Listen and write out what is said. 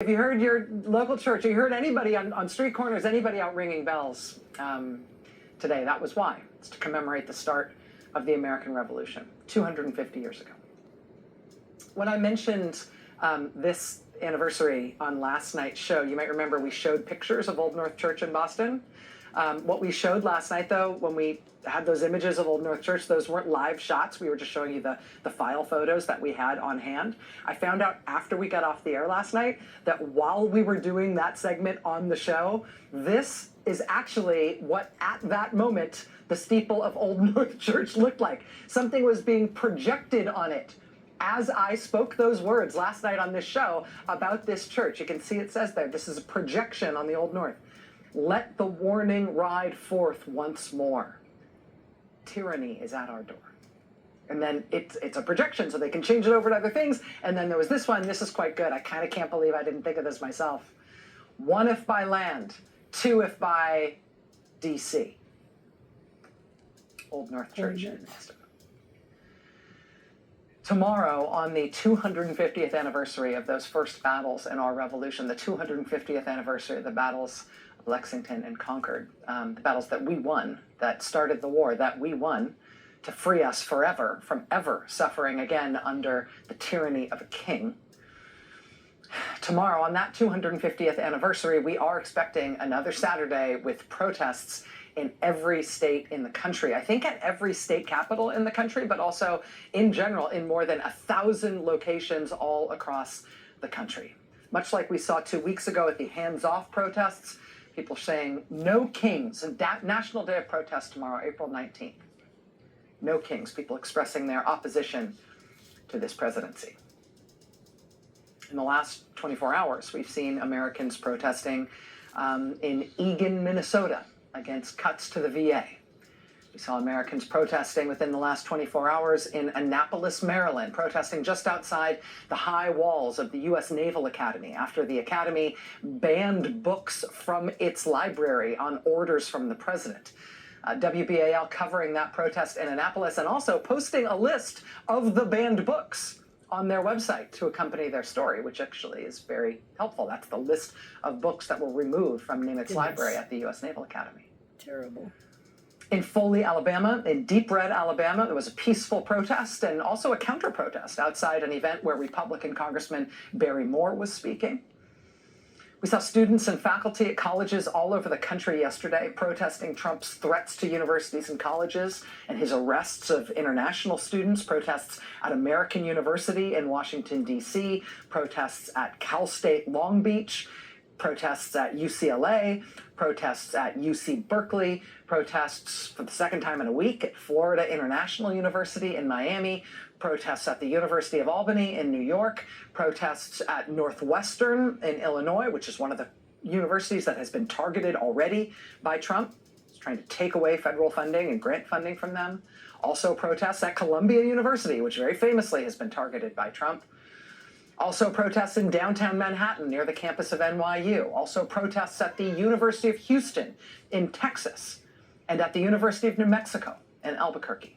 If you heard your local church, or you heard anybody on street corners, anybody out ringing bells today, that was why. It's to commemorate the start of the American Revolution 250 years ago. When I mentioned this anniversary on last night's show, you might remember we showed pictures of Old North Church in Boston. What we showed last night, though, when we had those images of Old North Church, those weren't live shots. We were just showing you the file photos that we had on hand. I found out after we got off the air last night that while we were doing that segment on the show, this is actually what, at that moment, the steeple of Old North Church looked like. Something was being projected on it as I spoke those words last night on this show about this church. You can see it says there, this is a projection on the Old North. Let the warning ride forth once more. Tyranny is at our door. And then it's a projection, so they can change it over to other things. And then there was this one. This is quite good. I kind of can't believe I didn't think of this myself. 1 if by land, 2 if by D.C. Old North Church in Boston. Tomorrow, on the 250th anniversary of those first battles in our revolution, the 250th anniversary of the battles of Lexington and Concord, the battles that we won, that started the war, that we won to free us forever from ever suffering again under the tyranny of a king. Tomorrow, on that 250th anniversary, we are expecting another Saturday with protests in every state in the country. I think at every state capital in the country, but also in general in more than 1,000 locations all across the country. Much like we saw 2 weeks ago at the hands-off protests, people saying no kings, and National Day of Protest tomorrow, April 19th. No kings, people expressing their opposition to this presidency. In the last 24 hours, we've seen Americans protesting in Eagan, Minnesota, against cuts to the VA. We saw Americans protesting within the last 24 hours in Annapolis, Maryland, protesting just outside the high walls of the U.S. Naval Academy after the Academy banned books from its library on orders from the president. WBAL covering that protest in Annapolis and also posting a list of the banned books on their website to accompany their story, which actually is very helpful. That's the list of books that were removed from Nimitz Library at the U.S. Naval Academy. Terrible. In Foley, Alabama, in Deep Red, Alabama, there was a peaceful protest and also a counter-protest outside an event where Republican Congressman Barry Moore was speaking. We saw students and faculty at colleges all over the country yesterday protesting Trump's threats to universities and colleges and his arrests of international students, protests at American University in Washington, D.C., protests at Cal State Long Beach, protests at UCLA, protests at UC Berkeley, protests for the second time in a week at Florida International University in Miami, protests at the University of Albany in New York, protests at Northwestern in Illinois, which is one of the universities that has been targeted already by Trump. He's trying to take away federal funding and grant funding from them. Also protests at Columbia University, which very famously has been targeted by Trump. Also protests in downtown Manhattan near the campus of NYU. Also protests at the University of Houston in Texas and at the University of New Mexico in Albuquerque.